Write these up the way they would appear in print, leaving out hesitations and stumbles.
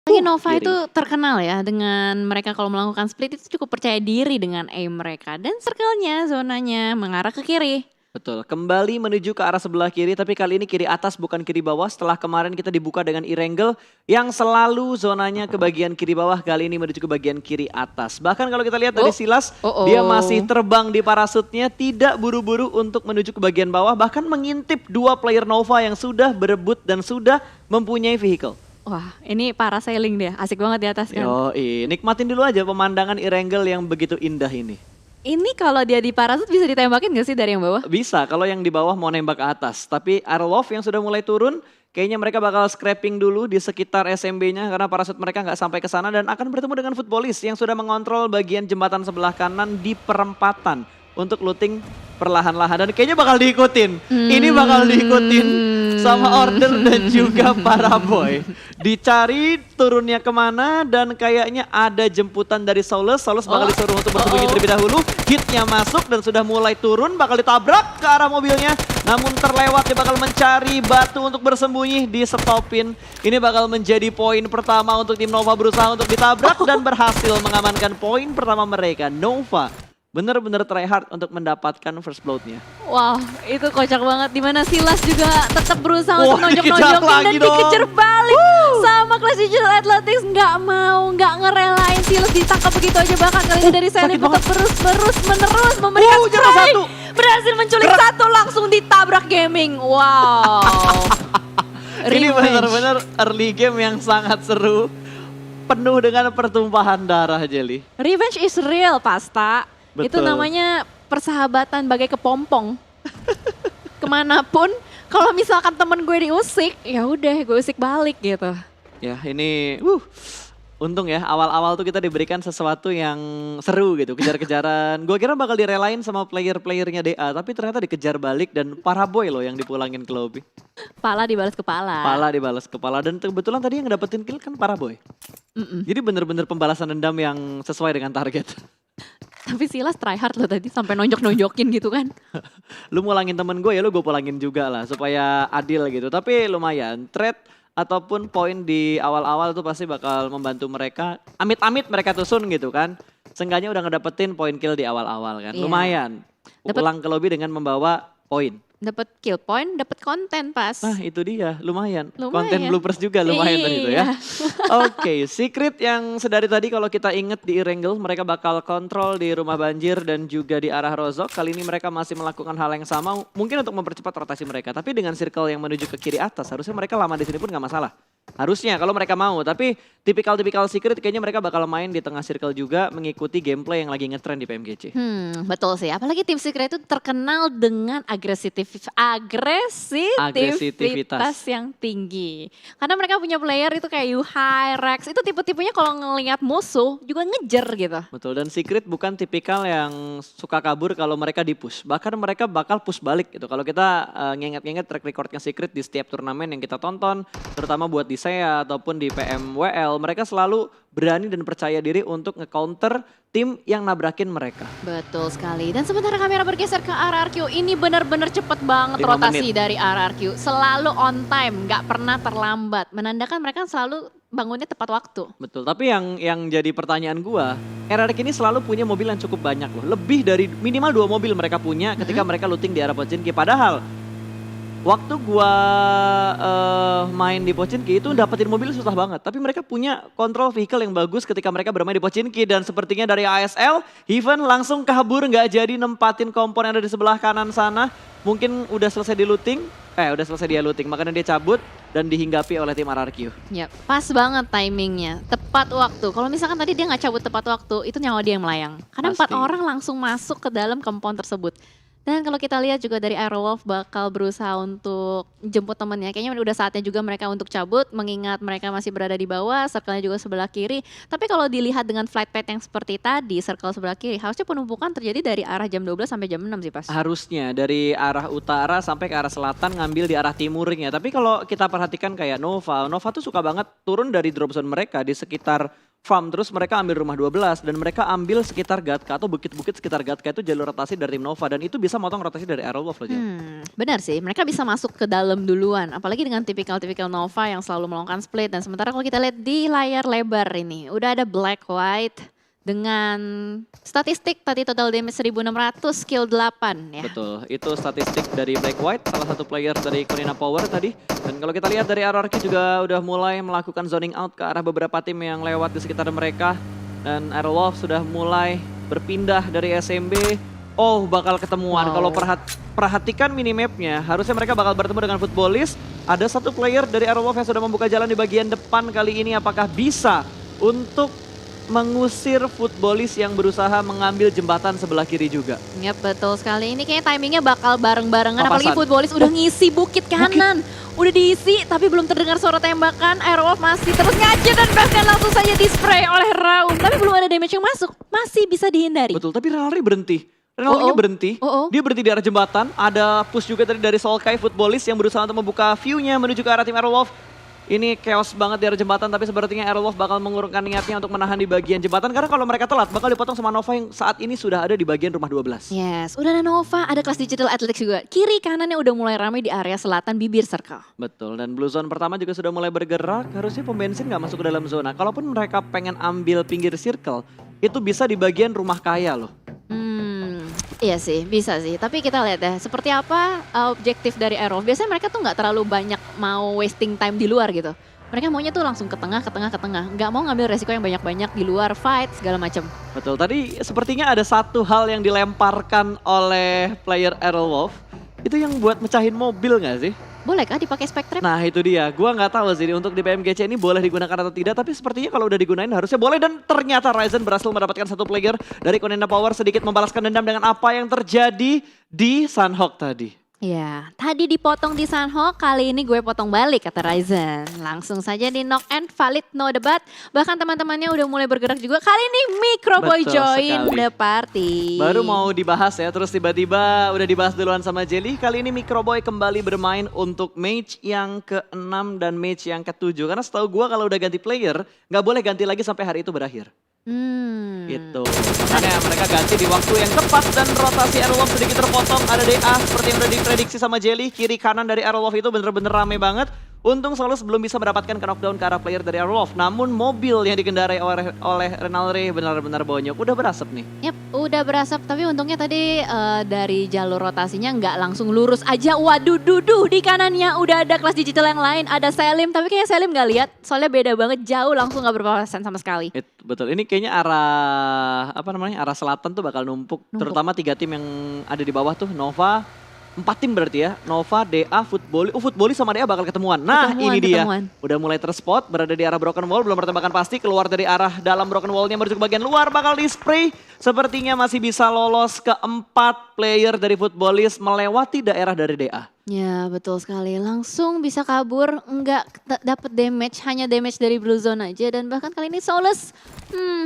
Lagi Nova Kiri. itu terkenal ya dengan mereka kalau melakukan split itu cukup percaya diri dengan aim mereka. Dan circle-nya, zonanya mengarah ke kiri. Betul, kembali menuju ke arah sebelah kiri, tapi kali ini kiri atas bukan kiri bawah. Setelah kemarin kita dibuka dengan Irengel yang selalu zonanya ke bagian kiri bawah, kali ini menuju ke bagian kiri atas. Bahkan kalau kita lihat dari Silas, dia masih terbang di parasutnya, tidak buru-buru untuk menuju ke bagian bawah, bahkan mengintip dua player Nova yang sudah berebut dan sudah mempunyai vehicle. Wah, ini parasailing dia, asik banget di atas kan. Yoi, nikmatin dulu aja pemandangan Irengel yang begitu indah ini. Ini kalau dia di parasut bisa ditembakin gak sih dari yang bawah? Bisa, kalau yang di bawah mau nembak ke atas. Tapi Arlov yang sudah mulai turun, kayaknya mereka bakal scrapping dulu di sekitar SMB-nya karena parasut mereka nggak sampai ke sana dan akan bertemu dengan Footballis yang sudah mengontrol bagian jembatan sebelah kanan di perempatan untuk looting perlahan-lahan dan kayaknya bakal diikutin. Ini bakal diikutin sama Order dan juga Paraboy. Dicari turunnya kemana dan kayaknya ada jemputan dari Saulus. Saulus bakal disuruh untuk bersembunyi terlebih dahulu. Hitnya masuk dan sudah mulai turun, bakal ditabrak ke arah mobilnya. Namun terlewat, dia bakal mencari batu untuk bersembunyi, di stopin. Ini bakal menjadi poin pertama untuk tim Nova berusaha untuk ditabrak dan berhasil mengamankan poin pertama mereka. Nova bener-bener try hard untuk mendapatkan first blood-nya. Wow, itu kocak banget. Dimana Silas juga tetap berusaha Wah, untuk dikejar nonjok-nonjokin dan lagi dong. dikejar balik. Sama Clash Digital Athletics nggak mau, nggak ngerelain Silas ditangkap begitu aja. Bahkan kali ini dari Selly tetap menerus memberikan Jarak strike. satu. Berhasil menculik satu, langsung ditabrak gaming. Wow. Ini Revenge. benar-benar early game yang sangat seru. Penuh dengan pertumpahan darah, Jelly. Revenge is real, Pasta. Itu Betul. namanya persahabatan bagai kepompong. Kemanapun, kalau misalkan temen gue diusik, ya udah gue usik balik gitu. Ya ini, untung ya awal-awal tuh kita diberikan sesuatu yang seru gitu, kejar-kejaran. Gue kira bakal direlain sama player-playernya DA, tapi ternyata dikejar balik dan Paraboy loh yang dipulangin ke lobby. Pala dibalas kepala. Pala dibalas kepala dan kebetulan tadi yang ngedapetin kill kan Paraboy. Jadi bener-bener pembalasan dendam yang sesuai dengan target. Tapi Silas try hard loh tadi sampai nonjok-nonjokin gitu kan. Lu mulangin temen gue ya lu gue pulangin juga lah supaya adil gitu. Tapi lumayan, trade ataupun poin di awal-awal tuh pasti bakal membantu mereka. Amit-amit mereka tusun gitu kan. Seenggaknya udah ngedapetin poin kill di awal-awal kan. Iya. Lumayan. Pulang ke lobby dengan membawa poin. Dapat kill point, dapat konten pas. Nah itu dia, lumayan. Lumayan. Konten bloopers juga lumayan tadi itu ya. Iya. Oke, Secret yang sedari tadi kalau kita inget di Irengel, mereka bakal kontrol di rumah banjir dan juga di arah Rozok. Kali ini mereka masih melakukan hal yang sama, mungkin untuk mempercepat rotasi mereka. Tapi dengan circle yang menuju ke kiri atas, harusnya mereka lama di sini pun nggak masalah. Harusnya kalau mereka mau, tapi tipikal-tipikal Secret kayaknya mereka bakal main di tengah circle juga mengikuti gameplay yang lagi ngetrend di PMGC. Betul sih. Apalagi tim Secret itu terkenal dengan agresivitas yang tinggi. Karena mereka punya player itu kayak Yuhai, Rex. Itu tipe-tipenya kalau ngelihat musuh juga ngejar gitu. Betul, dan Secret bukan tipikal yang suka kabur kalau mereka di-push. Bahkan mereka bakal push balik gitu. Kalau kita nginget-nginget track recordnya Secret di setiap turnamen yang kita tonton, terutama buat di SEA ataupun di PMWL, mereka selalu berani dan percaya diri untuk nge-counter tim yang nabrakin mereka. Betul sekali. Dan sementara kamera bergeser ke RRQ, ini benar-benar cepet banget 5 rotasi menit. dari RRQ. Selalu on time, nggak pernah terlambat. Menandakan mereka selalu bangunnya tepat waktu. Betul, tapi yang jadi pertanyaan gua, RRQ ini selalu punya mobil yang cukup banyak loh. Lebih dari minimal 2 mobil mereka punya ketika mereka looting di arah Pochinki. Padahal waktu gua main di Pochinki itu dapetin mobil susah banget. Tapi mereka punya kontrol vehicle yang bagus ketika mereka bermain di Pochinki. Dan sepertinya dari ASL, Heaven langsung kabur nggak jadi nempatin kompon yang ada di sebelah kanan sana. Mungkin udah selesai di looting, udah selesai dia looting. Makanya dia cabut dan dihinggapi oleh tim RRQ. Ya, pas banget timingnya, tepat waktu. Kalau misalkan tadi dia nggak cabut tepat waktu, itu nyawa dia yang melayang. Karena 4 Pasti. orang langsung masuk ke dalam kompon tersebut. Dan kalau kita lihat juga dari Aerowolf bakal berusaha untuk jemput temennya. Kayaknya udah saatnya juga mereka untuk cabut, mengingat mereka masih berada di bawah, circle-nya juga sebelah kiri. Tapi kalau dilihat dengan flight path yang seperti tadi, circle sebelah kiri, harusnya penumpukan terjadi dari arah jam 12 sampai jam 6 sih pas. Harusnya dari arah utara sampai ke arah selatan ngambil di arah timurnya. Tapi kalau kita perhatikan kayak Nova tuh suka banget turun dari drop zone mereka di sekitar farm terus mereka ambil rumah 12 dan mereka ambil sekitar Gatka atau bukit-bukit sekitar Gatka itu jalur rotasi dari tim Nova dan itu bisa motong rotasi dari Aerowolf loh. Benar sih, mereka bisa masuk ke dalam duluan. Apalagi dengan tipikal-tipikal Nova yang selalu melakukan split. Dan sementara kalau kita lihat di layar lebar ini, udah ada Black White dengan statistik tadi total damage 1600, skill 8 ya. Betul, itu statistik dari Black White, salah satu player dari Corina Power tadi. Dan kalau kita lihat dari RRQ juga udah mulai melakukan zoning out ke arah beberapa tim yang lewat di sekitar mereka. Dan Aerowolf sudah mulai berpindah dari SMB. Oh, bakal ketemuan. Kalau perhatikan minimapnya, harusnya mereka bakal bertemu dengan Footballist. Ada satu player dari Aerowolf yang sudah membuka jalan di bagian depan kali ini. Apakah bisa untuk mengusir Footballist yang berusaha mengambil jembatan sebelah kiri juga? Yap, betul sekali. Ini kayaknya timingnya bakal bareng-barengan. Apalagi Papasan. Footballist udah ngisi bukit kanan. Udah diisi tapi belum terdengar suara tembakan. Aerowolf masih terus ngacir dan bahkan langsung saja di-spray oleh Raum. Tapi belum ada damage yang masuk. Masih bisa dihindari. Betul, tapi Renalri berhenti. Renalri berhenti. Dia berhenti di arah jembatan. Ada push juga tadi dari Solkai Footballist yang berusaha untuk membuka view-nya menuju ke arah tim Aerowolf. Ini chaos banget di arah jembatan, tapi sepertinya Aerowolf bakal mengurungkan niatnya untuk menahan di bagian jembatan. Karena kalau mereka telat, bakal dipotong sama Nova yang saat ini sudah ada di bagian rumah 12. Yes, udah ada Nova, ada kelas Digital Athletics juga. Kiri kanannya udah mulai ramai di area selatan bibir circle. Betul, dan Blue Zone pertama juga sudah mulai bergerak. Harusnya pembensin nggak masuk ke dalam zona. Kalaupun mereka pengen ambil pinggir circle, itu bisa di bagian rumah kaya loh. Iya sih, bisa sih. Tapi kita lihat ya, seperti apa objektif dari Aerowolf. Biasanya mereka tuh nggak terlalu banyak mau wasting time di luar gitu. Mereka maunya tuh langsung ke tengah, ke tengah, ke tengah. Nggak mau ngambil resiko yang banyak-banyak di luar, fight, segala macam. Betul, tadi sepertinya ada satu hal yang dilemparkan oleh player Aerowolf. Itu yang buat mecahin mobil nggak sih? Bolehkah dipakai Spectre? Nah itu dia, gua nggak tahu sih untuk di PMGC ini boleh digunakan atau tidak, tapi sepertinya kalau udah digunain harusnya boleh. Dan ternyata Ryzen berhasil mendapatkan satu player dari Corina Power, sedikit membalaskan dendam dengan apa yang terjadi di Sunhawk tadi. Ya, tadi dipotong di Sunhawk, kali ini gue potong balik kata Ryzen. Langsung saja di knock and valid, no debat. Bahkan teman-temannya udah mulai bergerak juga. Kali ini Microboy Betul join sekali. the party. Baru mau dibahas ya, terus tiba-tiba udah dibahas duluan sama Jelly. Kali ini Microboy kembali bermain untuk match yang ke-6 dan match yang ke-7. Karena setahu gue kalau udah ganti player, nggak boleh ganti lagi sampai hari itu berakhir. Gitu. Makanya mereka ganti di waktu yang tepat dan rotasi Aerowolf sedikit terpotong. Ada DA seperti yang udah diprediksi sama Jelly. Kiri kanan dari Aerowolf itu bener-bener rame banget. Untung Solus belum bisa mendapatkan knockdown ke arah player dari Aerowolf. Namun mobil yang dikendarai oleh Renalri benar-benar bonyok. Udah berasap nih. Yap, udah berasap. Tapi untungnya tadi dari jalur rotasinya nggak langsung lurus aja. Waduh, duduh di kanannya udah ada kelas digital yang lain. Ada Selim, tapi kayaknya Selim nggak lihat. Soalnya beda banget, jauh langsung nggak berpapasan sama sekali. Betul, ini kayaknya arah selatan tuh bakal numpuk. Terutama 3 tim yang ada di bawah tuh, Nova. 4 tim berarti ya, Nova, DA, Footballist sama DA bakal ketemuan. Nah ini dia, udah mulai terspot, berada di arah broken wall, belum pertembakan pasti, keluar dari arah dalam broken wallnya menuju ke bagian luar, bakal di spray. Sepertinya masih bisa lolos ke 4 player dari Footballist melewati daerah dari DA. Ya betul sekali, langsung bisa kabur, nggak dapat damage, hanya damage dari Blue Zone aja. Dan bahkan kali ini Solus,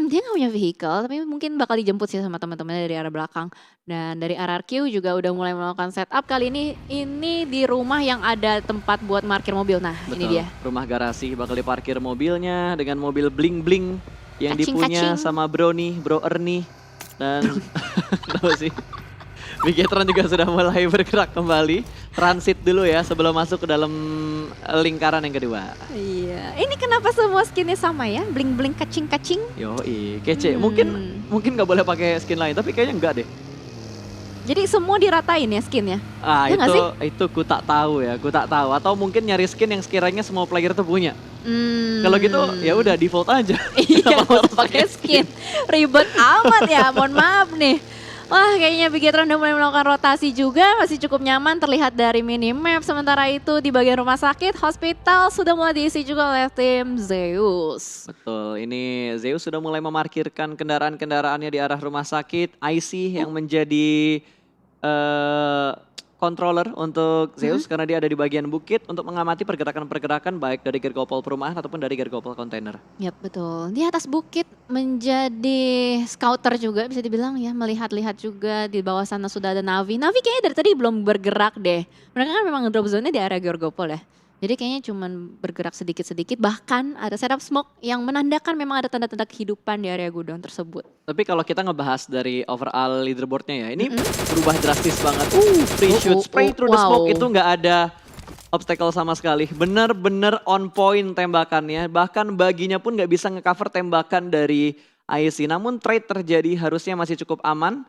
dia nggak punya vehicle, tapi mungkin bakal dijemput sih sama teman-temannya dari arah belakang. Dan dari RRQ juga udah mulai melakukan setup, kali ini di rumah yang ada tempat buat parkir mobil. Nah betul, ini dia. Rumah garasi bakal diparkir mobilnya dengan mobil bling-bling yang dipunya sama Bro Ernie. Dan tahu sih. Bigetron juga sudah mulai bergerak kembali. Transit dulu ya sebelum masuk ke dalam lingkaran yang kedua. Iya, ini kenapa semua skinnya sama ya? Bling-bling kacing-kacing. Yoi, kece. Mungkin nggak boleh pakai skin lain, tapi kayaknya enggak deh. Jadi semua diratain ya skinnya? Ah ya itu ku tak tahu ya, ku tak tahu. Atau mungkin nyari skin yang sekiranya semua player tuh punya. Kalau gitu ya udah default aja. Iya, pakai skin. Ribet amat ya, mohon maaf nih. Wah kayaknya Bigetron udah mulai melakukan rotasi juga, masih cukup nyaman terlihat dari minimap. Sementara itu di bagian rumah sakit, hospital sudah mulai diisi juga oleh tim Zeus. Betul, ini Zeus sudah mulai memarkirkan kendaraan-kendaraannya di arah rumah sakit. IC yang menjadi controller untuk Zeus karena dia ada di bagian bukit untuk mengamati pergerakan-pergerakan baik dari Gergopol perumahan ataupun dari Gergopol kontainer. Yap betul, di atas bukit menjadi scouter juga bisa dibilang ya, melihat-lihat juga. Di bawah sana sudah ada Navi. Navi kayaknya dari tadi belum bergerak deh. Mereka kan memang drop zone-nya di area Gergopol ya. Jadi kayaknya cuman bergerak sedikit-sedikit, bahkan ada setup smoke yang menandakan memang ada tanda-tanda kehidupan di area gudang tersebut. Tapi kalau kita ngebahas dari overall leaderboardnya ya, ini Mm-mm. berubah drastis banget. Free shoot, spray through the smoke itu nggak ada obstacle sama sekali. Bener-bener on point tembakannya. Bahkan baginya pun nggak bisa ngecover tembakan dari IC. Namun trade terjadi harusnya masih cukup aman.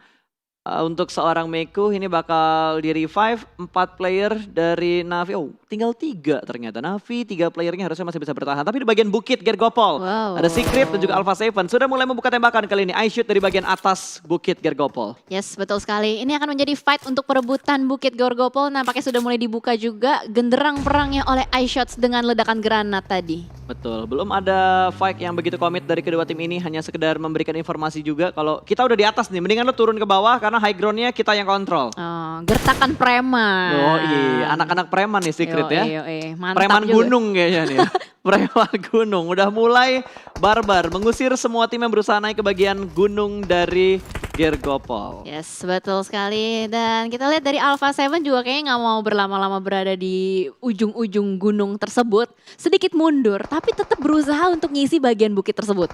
Untuk seorang Meku ini bakal di revive 4 player dari Navi. Oh, tinggal 3 ternyata. Navi 3 playernya harusnya masih bisa bertahan. Tapi di bagian bukit Gergopol Wow. ada Secret dan juga Alpha Seven sudah mulai membuka tembakan kali ini. I shoot dari bagian atas bukit Gergopol. Yes, betul sekali. Ini akan menjadi fight untuk perebutan Bukit Gorgopol. Nampaknya sudah mulai dibuka juga genderang perangnya oleh iShots dengan ledakan granat tadi. Betul, belum ada fight yang begitu komit dari kedua tim ini, hanya sekedar memberikan informasi juga kalau kita udah di atas nih, mendingan lo turun ke bawah karena high groundnya kita yang kontrol. Oh, gertakan preman. Oh iya, anak-anak preman nih Secret ya. Mantap Preman juga. gunung kayaknya nih ya. Preman gunung, udah mulai barbar mengusir semua tim yang berusaha naik ke bagian gunung dari Gergopol. Yes, betul sekali. Dan kita lihat dari Alpha Seven juga kayaknya nggak mau berlama-lama berada di ujung-ujung gunung tersebut. Sedikit mundur, tapi tetap berusaha untuk ngisi bagian bukit tersebut.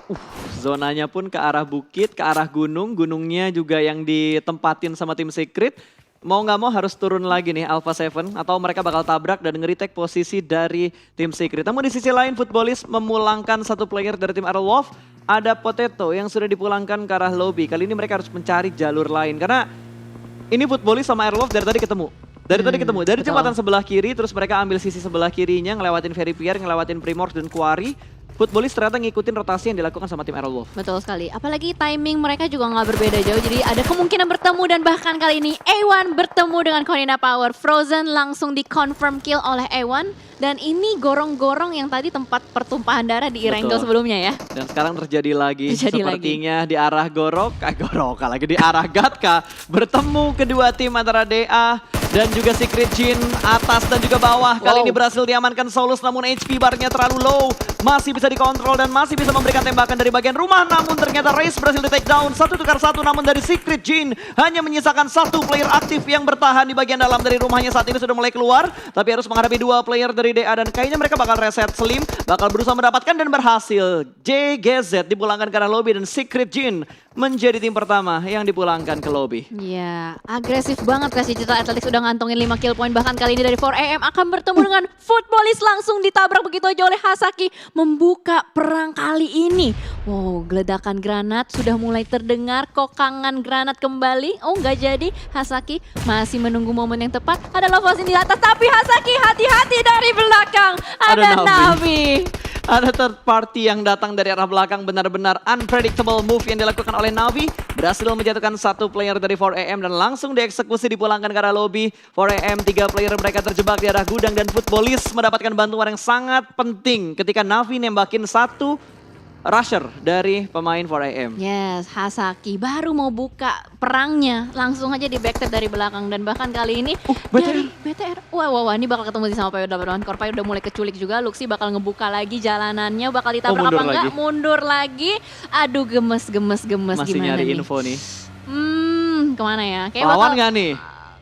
Zonanya pun ke arah bukit, ke arah gunung, gunungnya juga yang ditempatin sama tim Secret. Mau nggak mau harus turun lagi nih Alpha Seven atau mereka bakal tabrak dan nge-retake posisi dari tim Secret. Namun di sisi lain Footballist memulangkan satu player dari tim Aerowolf. Ada Potato yang sudah dipulangkan ke arah lobby. Kali ini mereka harus mencari jalur lain karena ini Footballist sama Aerowolf dari tadi ketemu. Dari betul. jembatan sebelah kiri terus mereka ambil sisi sebelah kirinya ngelewatin Verifier, ngelewatin Primorx dan Quarry. Footballist ternyata ngikutin rotasi yang dilakukan sama tim Aerowolf. Betul sekali. Apalagi timing mereka juga nggak berbeda jauh. Jadi ada kemungkinan bertemu dan bahkan kali ini A1 bertemu dengan Corina Power. Frozen langsung di confirm kill oleh A1. Dan ini gorong-gorong yang tadi tempat pertumpahan darah di Erangel Betul. sebelumnya ya. Dan sekarang terjadi lagi Terjadi sepertinya di arah Goroka lagi di arah Gatka. Bertemu kedua tim antara DA dan juga Secret Jin atas dan juga bawah. Kali ini berhasil diamankan Solus namun HP barnya terlalu low. Masih bisa dikontrol dan masih bisa memberikan tembakan dari bagian rumah. Namun ternyata Raze berhasil di take down. 1-1 namun dari Secret Jin hanya menyisakan 1 player aktif yang bertahan di bagian dalam dari rumahnya saat ini sudah mulai keluar. Tapi harus menghadapi 2 player dari DA dan kayaknya mereka bakal reset Slim. Bakal berusaha mendapatkan dan berhasil. JGZ dipulangkan ke arah lobby dan Secret Jin menjadi tim pertama yang dipulangkan ke lobby. Ya, agresif banget kasih Digital Athletics udah ngantongin 5 kill point. Bahkan kali ini dari 4AM akan bertemu dengan Footballist langsung ditabrak begitu aja oleh Hasaki. Membuka perang kali ini. Wow, geledakan granat sudah mulai terdengar. Kokangan granat kembali. Oh nggak jadi, Hasaki masih menunggu momen yang tepat. Ada Lovazin di atas tapi Hasaki hati-hati dari belakang. Ada Navi. Ada third party yang datang dari arah belakang, benar-benar unpredictable move yang dilakukan oleh Navi. Berhasil menjatuhkan 1 player dari 4AM dan langsung dieksekusi dipulangkan ke arah lobby. 4AM 3 player mereka terjebak di arah gudang dan Footballist mendapatkan bantuan yang sangat penting ketika Navi nembakin 1 rusher dari pemain 4AM. Yes, Hasaki baru mau buka perangnya, langsung aja di backtap dari belakang dan bahkan kali ini dari BTR. Wah, ini bakal ketemu sama Payo Dabaron. Korpai udah mulai keculik juga, Luxi bakal ngebuka lagi jalanannya, bakal ditabrak apa enggak? Mundur lagi. Aduh, gemes Masih gimana nyari nih? info nih. Kemana ya? Kayak Lawan bakal- nggak nih?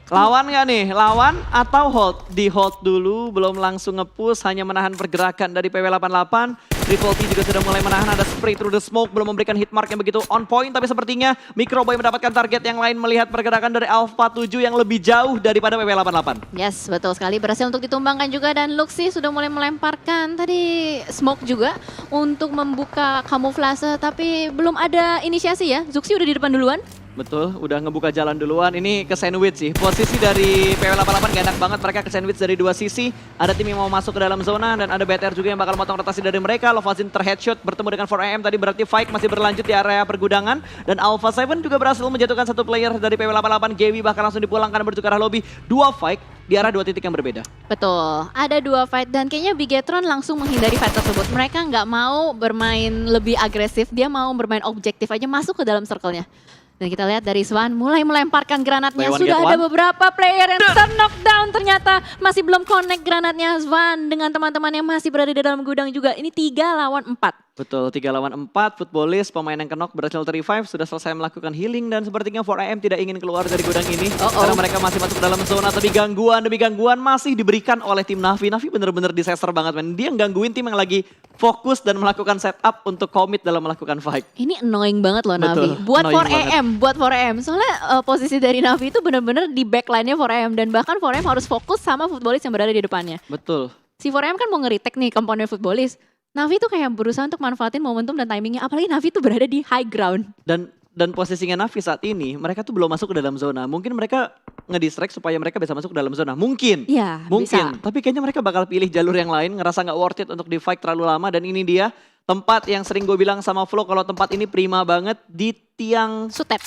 Lawan nggak nih? Lawan atau hold? Di hold dulu, belum langsung nge-push, hanya menahan pergerakan dari PW88. Triple T juga sudah mulai menahan, ada spray through the smoke, belum memberikan hit mark yang begitu on point. Tapi sepertinya Microboy mendapatkan target yang lain melihat pergerakan dari Alpha 7 yang lebih jauh daripada PW88. Yes, betul sekali. Berhasil untuk ditumbangkan juga dan Luxi sudah mulai melemparkan tadi smoke juga untuk membuka kamuflase. Tapi belum ada inisiasi ya. Zuxi udah di depan duluan. Betul, udah ngebuka jalan duluan. Ini ke sandwich sih. Posisi dari PW88 gak enak banget. Mereka ke sandwich dari 2 sisi. Ada tim yang mau masuk ke dalam zona dan ada BTR juga yang bakal motong rotasi dari mereka. Lovazin terheadshot bertemu dengan 4AM tadi berarti fight masih berlanjut di area pergudangan. Dan Alpha 7 juga berhasil menjatuhkan 1 player dari PW88. Gawi bahkan langsung dipulangkan menuju ke arah lobby. 2 fight di arah 2 titik yang berbeda. Betul, ada 2 fight dan kayaknya Bigetron langsung menghindari fight tersebut. Mereka nggak mau bermain lebih agresif, dia mau bermain objektif aja masuk ke dalam circle-nya. Dan kita lihat dari Swan mulai melemparkan granatnya. Buy one, Sudah get ada one. beberapa player yang ter-knockdown ternyata. Masih belum connect granatnya Swan dengan teman-teman yang masih berada di dalam gudang juga. Ini 3 lawan 4. Betul, 3 lawan 4, Footballist, pemain yang kenok berhasil terrevive, sudah selesai melakukan healing dan sepertinya 4AM tidak ingin keluar dari gudang ini. Karena mereka masih masuk dalam zona, tapi gangguan demi gangguan masih diberikan oleh tim Navi. Navi bener-bener disaster banget, men. Dia ngangguin tim yang lagi fokus dan melakukan setup untuk commit dalam melakukan fight. Ini annoying banget loh Navi. Betul, Buat annoying 4AM. Soalnya posisi dari Navi itu bener-bener di backline-nya 4AM. Dan bahkan 4AM harus fokus sama Footballist yang berada di depannya. Betul. Si 4AM kan mau nge-retake nih komponen Footballist. Navi tuh kayak berusaha untuk manfaatin momentum dan timingnya. Apalagi Navi tuh berada di high ground. Dan posisinya Navi saat ini, mereka tuh belum masuk ke dalam zona. Mungkin mereka ngedistract supaya mereka bisa masuk ke dalam zona. Mungkin. Iya, Mungkin. bisa. Tapi kayaknya mereka bakal pilih jalur yang lain, ngerasa nggak worth it untuk di fight terlalu lama. Dan ini dia tempat yang sering gue bilang sama Flo, kalau tempat ini prima banget di tiang Sutet.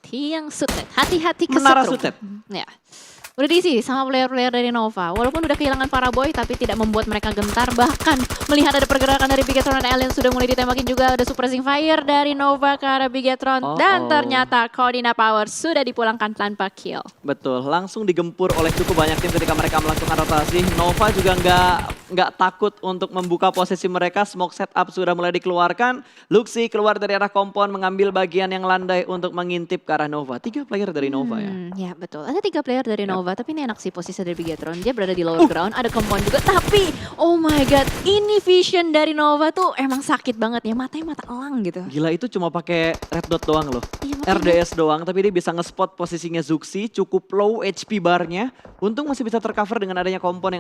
Tiang Sutet. Hati-hati Menara kesetrum. Sutet. Ya. Udah diisi sama player-player dari Nova. Walaupun udah kehilangan para boy tapi tidak membuat mereka gentar. Bahkan melihat ada pergerakan dari Bigetron dan Alien sudah mulai ditembakin juga. Ada suppressing fire dari Nova ke arah Bigetron. Dan ternyata Cordina Power sudah dipulangkan tanpa kill. Betul, langsung digempur oleh cukup banyak tim ketika mereka melakukan rotasi. Nova juga nggak takut untuk membuka posisi mereka. Smoke setup sudah mulai dikeluarkan. Luxi keluar dari arah kompon mengambil bagian yang landai untuk mengintip ke arah Nova. 3 player dari Nova ya. Ya betul, ada 3 player dari Nova. Tapi ini enak sih posisi dari Bigetron. Dia berada di lower ground, ada kompon juga. Tapi oh my god, ini vision dari Nova tuh emang sakit banget ya. Matanya mata elang gitu. Gila, itu cuma pakai red dot doang loh. Iya, makanya. RDS doang, tapi dia bisa nge-spot posisinya Zuxi, cukup low HP barnya. Untung masih bisa tercover dengan adanya kompon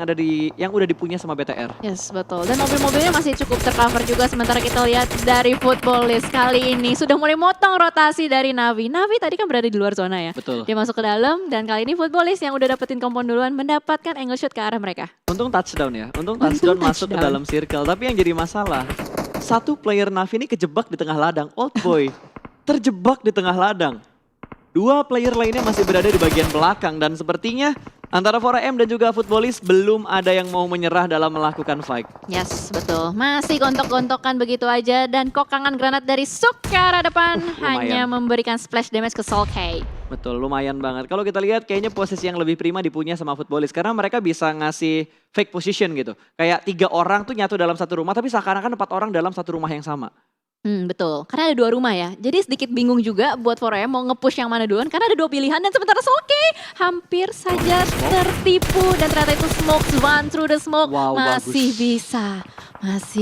yang udah dipunya sama BTR. Yes, betul. Dan mobil-mobilnya masih cukup tercover juga. Sementara kita lihat dari Footballist kali ini sudah mulai motong rotasi dari Navi. Navi tadi kan berada di luar zona ya. Betul. Dia masuk ke dalam dan kali ini Footballist yang udah dapetin kompon duluan mendapatkan angle shot ke arah mereka. Untung touchdown ya, untung touchdown masuk ke dalam circle. Tapi yang jadi masalah, satu player Navi ini kejebak di tengah ladang. Old boy, terjebak di tengah ladang. 2 player lainnya masih berada di bagian belakang dan sepertinya antara 4AM dan juga Footballist belum ada yang mau menyerah dalam melakukan fight. Yes, betul. Masih gontok-gontokan begitu aja dan kokangan granat dari Suk ke arah depan hanya memberikan splash damage ke Soul K. Betul, lumayan banget. Kalau kita lihat kayaknya posisi yang lebih prima dipunya sama Footballist karena mereka bisa ngasih fake position gitu. Kayak 3 orang tuh nyatu dalam satu rumah tapi seakan-akan 4 orang dalam satu rumah yang sama. Betul, karena ada 2 rumah ya. Jadi sedikit bingung juga buat 4AM mau nge-push yang mana duluan. Karena ada 2 pilihan dan sementara Soulkey hampir saja tertipu. Dan ternyata itu smoke, one through the smoke. Wow, Masih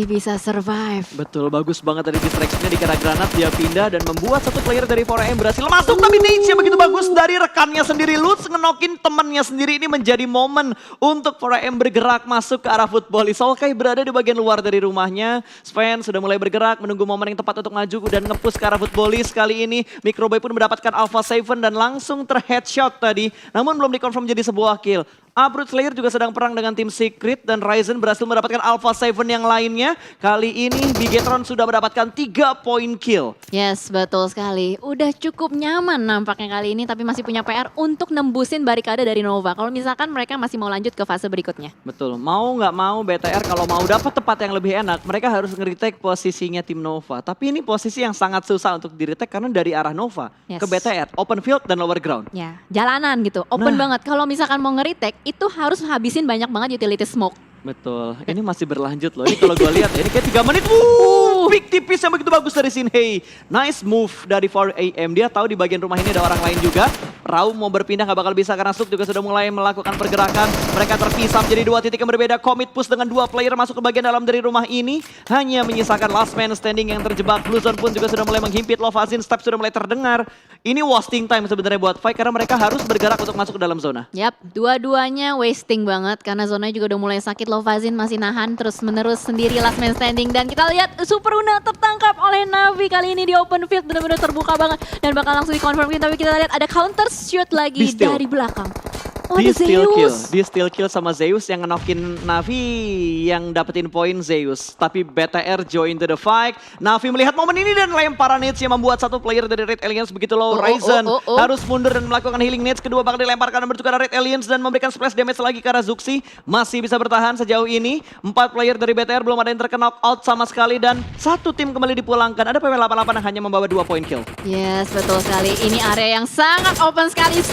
bisa survive. Betul, bagus banget tadi distraction-nya dikira granat, dia pindah dan membuat satu player dari 4AM berhasil masuk. Tapi Nate begitu bagus dari rekannya sendiri, Lutz ngenokin temannya sendiri. Ini menjadi momen untuk 4AM bergerak masuk ke arah Footballist. Soulkey berada di bagian luar dari rumahnya. Sven sudah mulai bergerak menunggu momen yang tepat untuk maju dan nge-push ke arah Footballist. Kali ini Microboy pun mendapatkan Alpha 7 dan langsung ter-headshot tadi. Namun belum dikonfirm jadi sebuah kill. Uproot Slayer juga sedang perang dengan tim Secret dan Ryzen berhasil mendapatkan Alpha 7 yang lainnya. Kali ini Bigetron sudah mendapatkan 3 poin kill. Yes, betul sekali. Udah cukup nyaman nampaknya kali ini tapi masih punya PR untuk nembusin barikade dari Nova. Kalau misalkan mereka masih mau lanjut ke fase berikutnya. Betul, mau nggak mau BTR kalau mau dapat tempat yang lebih enak, mereka harus nge-retake posisinya tim Nova. Tapi ini posisi yang sangat susah untuk di-retake karena dari arah Nova ke BTR, open field dan lower ground. Ya, jalanan gitu, open banget. Kalau misalkan mau nge-retake itu harus habisin banyak banget utility smoke. Betul, ini masih berlanjut loh. Ini kalau gue lihat ini kayak 3 menit. Pick tipis yang begitu bagus dari Sinhei. Nice move dari 4AM. Dia tahu di bagian rumah ini ada orang lain juga. Raum mau berpindah gak bakal bisa karena Suk juga sudah mulai melakukan pergerakan. Mereka terpisah menjadi 2 titik yang berbeda. Commit push dengan 2 player masuk ke bagian dalam dari rumah ini. Hanya menyisakan last man standing yang terjebak. Blue Zone pun juga sudah mulai menghimpit. Lovazin step sudah mulai terdengar. Ini wasting time sebenarnya buat fight karena mereka harus bergerak untuk masuk ke dalam zona. Yap, dua-duanya wasting banget karena zonanya juga udah mulai sakit. Lovazin masih nahan terus-menerus sendiri last man standing. Dan kita lihat Super Una tertangkap oleh Navi kali ini di open field. Benar-benar terbuka banget dan bakal langsung dikonfirmkan. Tapi kita lihat ada counter shoot lagi dari belakang. Oh, ada Zeus. Dia steal kill sama Zeus yang ngenokin Navi yang dapetin poin Zeus. Tapi BTR join to the fight. Navi melihat momen ini dan lemparan nades yang membuat satu player dari Red Aliens begitu low. Ryzen harus mundur dan melakukan healing nades. Kedua bakal dilemparkan dan bertukar Red Aliens dan memberikan splash damage lagi ke arah Zuxi. Masih bisa bertahan sejauh ini. 4 player dari BTR belum ada yang terkena out sama sekali dan satu tim kembali dipulangkan. Ada PW88 yang hanya membawa 2 poin kill. Yes, betul sekali. Ini area yang sangat open sekali.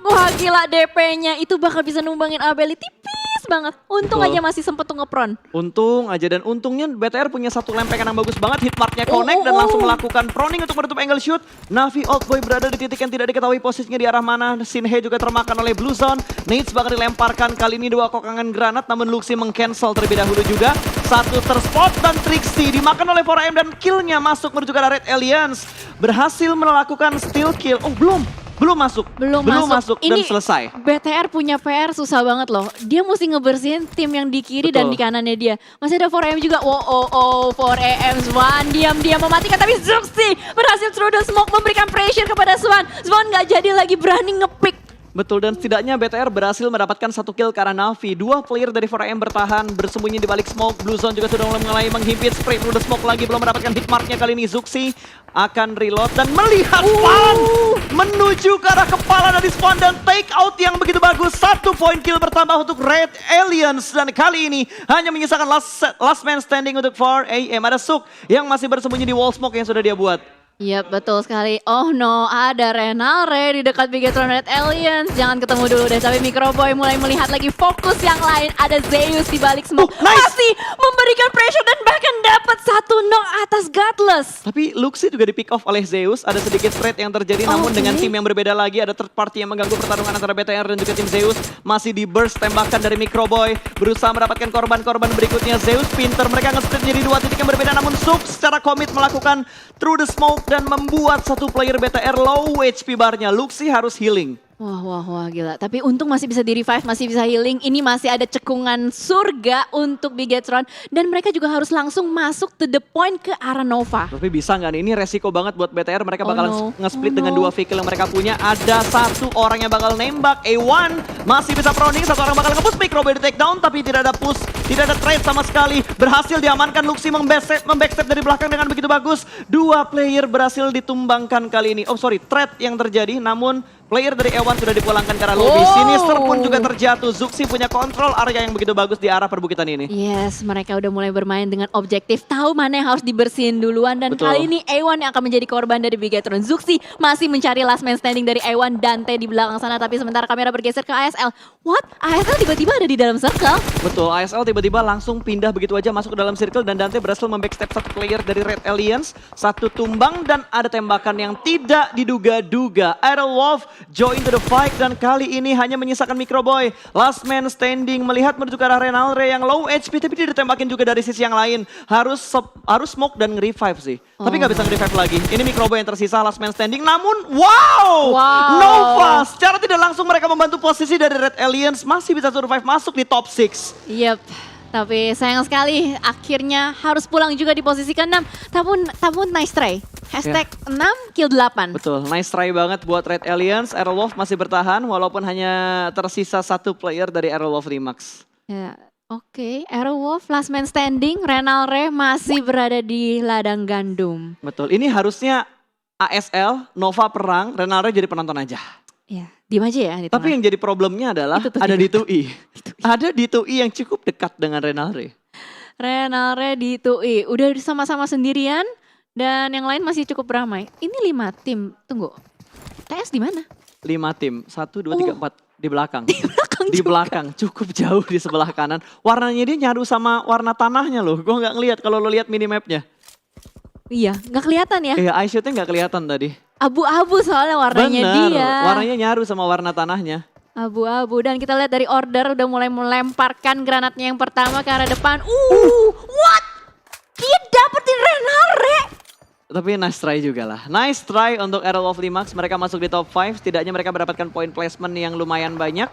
Wah gila DP-nya itu bakal bisa numbangin Abeli tipis banget. Untung aja masih sempet tuh ngepron. Untung aja dan untungnya BTR punya satu lempengan yang bagus banget. Hitmarknya connect dan langsung melakukan proning untuk menutup angle shoot. Navi Oldboy berada di titik yang tidak diketahui posisinya di arah mana. Shinhei juga termakan oleh Blue Zone. Nades bakal dilemparkan kali ini 2 kokangan granat namun Luxi meng-cancel terlebih dahulu juga. Satu terspot dan Trixie dimakan oleh 4AM dan killnya masuk menuju ke Red Aliens. Berhasil melakukan steal kill. Oh belum masuk dan Ini selesai. BTR punya PR susah banget loh. Dia mesti ngebersihin tim yang di kiri dan di kanannya dia. Masih ada 4AM juga. 4AM Swan diam-diam mematikan. Tapi Zuxi berhasil through the smoke memberikan pressure kepada Swan. Swan gak jadi lagi berani ngepick. Betul dan setidaknya BTR berhasil mendapatkan 1 kill karena Navi. 2 player dari 4AM bertahan bersembunyi di balik smoke. Blue Zone juga sudah mulai menghimpit spray through the smoke lagi. Belum mendapatkan hitmarknya kali ini. Zuxi akan reload dan melihat Swan menuju ke arah kepala dari Swan dan take out yang begitu bagus. 1 poin kill bertambah untuk Red Aliens dan kali ini hanya menyisakan last man standing untuk 4AM. Ada Suk yang masih bersembunyi di wall smoke yang sudah dia buat. Yap, betul sekali. Oh no, ada Renalre di dekat Bigetron Red Aliens. Jangan ketemu dulu deh, tapi Microboy mulai melihat lagi fokus yang lain. Ada Zeus di balik smoke. Masih memberikan pressure dan bahkan dapat 1 knock atas Godless. Tapi Luxi juga di pick off oleh Zeus. Ada sedikit trade yang terjadi namun dengan tim yang berbeda lagi. Ada third party yang mengganggu pertarungan antara BTR dan juga tim Zeus. Masih di burst tembakan dari Microboy. Berusaha mendapatkan korban-korban berikutnya. Zeus pinter, mereka nge-split menjadi 2 titik yang berbeda. Namun Suk secara komit melakukan through the smoke dan membuat satu player BTR low HP barnya. Luxi harus healing. Wah gila. Tapi untung masih bisa di revive, masih bisa healing. Ini masih ada cekungan surga untuk Bigetron. Dan mereka juga harus langsung masuk to the point ke arah Nova. Tapi bisa nggak nih? Ini resiko banget buat BTR. Mereka bakal nge-split dengan 2 vehicle yang mereka punya. Ada 1 orang yang bakal nembak. A1 masih bisa proning. 1 orang bakal nge-push. Microboy di take down tapi tidak ada push. Tidak ada trade sama sekali. Berhasil diamankan. Luxi membackstep dari belakang dengan begitu bagus. 2 player berhasil ditumbangkan kali ini. Oh sorry, trade yang terjadi. Namun player dari A1 sudah dipulangkan ke arah lobby. Sinister pun juga terjatuh. Zuxi punya kontrol area yang begitu bagus di arah perbukitan ini. Yes, mereka udah mulai bermain dengan objektif. Tahu mana yang harus dibersihin duluan. Dan kali ini A1 yang akan menjadi korban dari Bigetron. Zuxi masih mencari last man standing dari A1. Dante di belakang sana. Tapi sementara kamera bergeser ke ASL. What? ASL tiba-tiba ada di dalam circle? Betul, ASL tiba-tiba langsung pindah begitu aja masuk ke dalam circle. Dan Dante berhasil membackstep 1 player dari Red Aliens. 1 tumbang dan ada tembakan yang tidak diduga-duga. Aerowolf join to the fight dan kali ini hanya menyisakan Microboy. Last man standing melihat menuju ke arah Renalre yang low HP tapi dia ditembakin juga dari sisi yang lain. Harus smoke dan nge-revive sih. Tapi nggak bisa nge-revive lagi. Ini Microboy yang tersisa last man standing namun wow! Nova secara tidak langsung mereka membantu posisi dari Red Aliens masih bisa survive masuk di top 6. Yep. Tapi sayang sekali akhirnya harus pulang juga di posisi ke-6. Tapi nice try. Hashtag 6 kill 8. Betul, nice try banget buat Red Aliens. Aerowolf masih bertahan walaupun hanya tersisa 1 player dari Aerowolf Remax. Ya, oke. Aerowolf last man standing. Renalre masih berada di ladang gandum. Betul, ini harusnya ASL, Nova perang, Renalre jadi penonton aja. Ya, diem aja ya. Tapi yang jadi problemnya adalah ada D2E. Ada D2E yang cukup dekat dengan Renalre. Renalre D2E udah sama-sama sendirian dan yang lain masih cukup ramai. Ini 5 tim. Tunggu. TS di mana? 5 tim. 1, 2, 3, 4 di belakang. Di belakang, cukup jauh di sebelah kanan. Warnanya dia nyadu sama warna tanahnya loh. Gue nggak ngelihat kalau lo lihat minimapnya. Iya, nggak kelihatan ya? Iya, eye shootnya nggak kelihatan tadi. Abu-abu soalnya warnanya dia. Warnanya nyaru sama warna tanahnya. Abu-abu dan kita lihat dari order udah mulai melemparkan granatnya yang pertama ke arah depan. What? Dia dapetin Renalre. Tapi nice try juga lah. Nice try untuk Aerowolf Remax. Mereka masuk di top 5. Setidaknya mereka mendapatkan point placement yang lumayan banyak.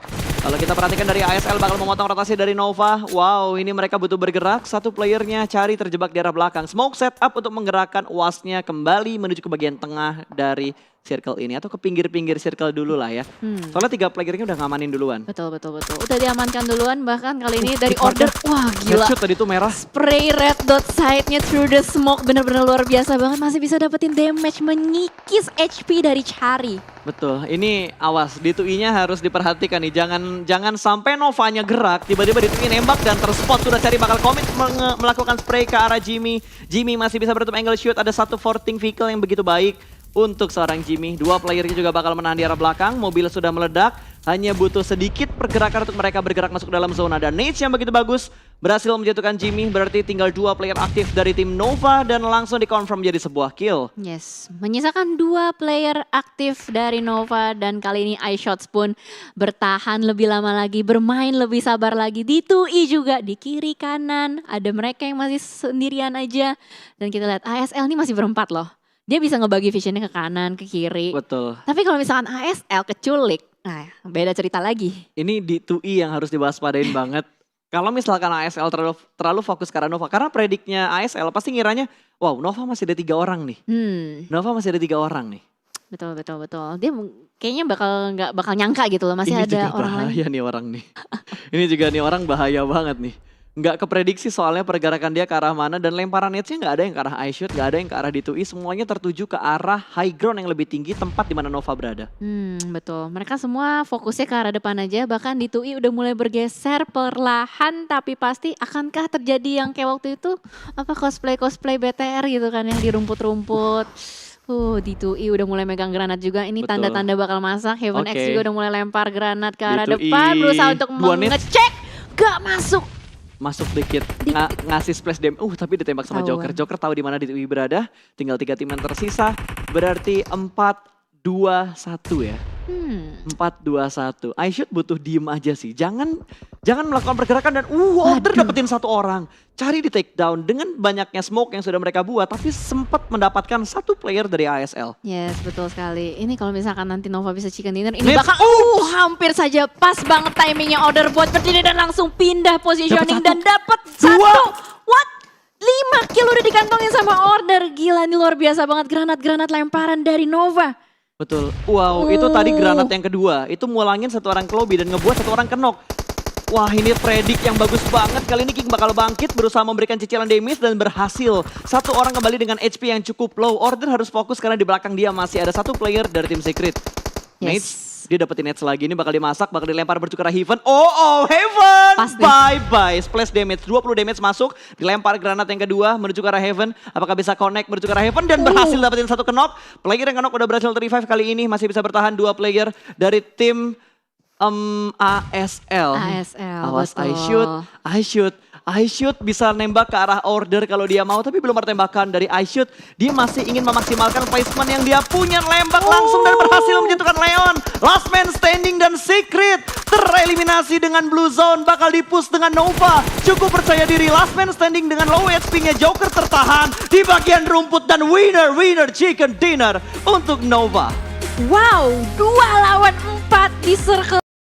Kalau kita perhatikan dari ASL bakal memotong rotasi dari Nova. Wow, ini mereka butuh bergerak. Satu playernya cari terjebak di arah belakang. Smoke setup untuk menggerakkan UAS-nya kembali menuju ke bagian tengah dari circle ini. Atau ke pinggir-pinggir circle dulu lah ya. Soalnya 3 playernya udah ngamanin duluan. Betul. Udah diamankan duluan, bahkan kali ini dari order. Wah gila. Headshot tadi tuh merah. Spray red dot side-nya through the smoke bener-bener luar biasa banget. Masih bisa dapetin damage, mengikis HP dari Chari. Betul, ini awas, di 2i-nya harus diperhatikan nih. Jangan sampai Novanya gerak, tiba-tiba di 2i nembak dan terspot. Sudah cari bakal komit melakukan spray ke arah Jimmy. Jimmy masih bisa bertutup angle shoot, ada satu forting vehicle yang begitu baik untuk seorang Jimmy. 2 playernya juga bakal menahan di arah belakang, mobil sudah meledak. Hanya butuh sedikit pergerakan untuk mereka bergerak masuk ke dalam zona. Dan Nate yang begitu bagus berhasil menjatuhkan Jimmy. Berarti tinggal 2 player aktif dari tim Nova dan langsung dikonfirm jadi sebuah kill. Yes, menyisakan 2 player aktif dari Nova dan kali ini iShots pun bertahan lebih lama lagi, bermain lebih sabar lagi. Di 2i juga di kiri kanan, ada mereka yang masih sendirian aja. Dan kita lihat ASL ini masih berempat loh. Dia bisa ngebagi visionnya ke kanan, ke kiri. Betul. Tapi kalau misalkan ASL keculik, nah beda cerita lagi. Ini di 2i yang harus diwaspadain banget. Kalau misalkan ASL terlalu fokus ke arah Nova, karena prediknya ASL pasti ngiranya, wow Nova masih ada 3 orang nih. Nova masih ada 3 orang nih. Betul. Dia kayaknya nggak bakal nyangka gitu loh, masih ini ada juga orang lain. bahaya nih orang nih. Ini juga nih orang bahaya banget nih. Nggak keprediksi soalnya pergerakan dia ke arah mana dan lemparan netsnya nggak ada yang ke arah iShoot, nggak ada yang ke arah D2i, semuanya tertuju ke arah high ground yang lebih tinggi, tempat di mana Nova berada. Betul, mereka semua fokusnya ke arah depan aja, bahkan D2i udah mulai bergeser perlahan, tapi pasti akankah terjadi yang kayak waktu itu, apa cosplay BTR gitu kan yang di rumput-rumput. D2i udah mulai megang granat juga, ini Betul. tanda-tanda bakal masak, Heaven X Oke. juga udah mulai lempar granat ke arah D2i, depan, berusaha untuk 2 nets. mengecek, gak masuk. Masuk dikit, ngasih splash damage, tapi ditembak sama Joker. Ketahuan. Joker tahu di mana D2i berada, tinggal 3 tim yang tersisa, berarti 4-2-1 ya. 4-2-1. iShoot butuh diem aja sih. Jangan melakukan pergerakan dan Order dapetin 1 orang. Cari di take down dengan banyaknya smoke yang sudah mereka buat, tapi sempat mendapatkan 1 player dari ASL. Yes, betul sekali. Ini kalau misalkan nanti Nova bisa chicken dinner, ini Nets. bakal hampir saja pas banget timingnya Order buat berdiri dan langsung pindah positioning dan dapat 1. What? 5 kill udah dikantongin sama Order. Gila, ini luar biasa banget granat-granat lemparan dari Nova. Betul. Wow, itu tadi granat yang kedua. Itu mulangin 1 orang ke lobby dan ngebuat 1 orang ke knock. Wah, ini predik yang bagus banget. Kali ini King bakal bangkit, berusaha memberikan cicilan damage dan berhasil. 1 orang kembali dengan HP yang cukup low. Order harus fokus karena di belakang dia masih ada 1 player dari tim Secret. Nate, dia dapetin nets lagi. Ini bakal dimasak, bakal dilempar bercukur Heaven. Heaven! Pasti. Bye-bye. Splash damage, 20 damage masuk. Dilempar granat yang kedua menuju ke arah Heaven. Apakah bisa connect menuju ke arah Heaven dan berhasil dapetin 1 knock. Player yang knock udah berhasil revive kali ini. Masih bisa bertahan 2 player dari tim ASL. Awas, betul. iShoot bisa nembak ke arah Order kalau dia mau, tapi belum ada tembakan dari iShoot. Dia masih ingin memaksimalkan placement yang dia punya, lembak langsung dan berhasil menjatuhkan Leon. Last man standing dan Secret tereliminasi dengan Blue Zone, bakal dipush dengan Nova. Cukup percaya diri, last man standing dengan low HP-nya, Joker tertahan di bagian rumput dan winner chicken dinner untuk Nova. Wow, 2 lawan 4 di circle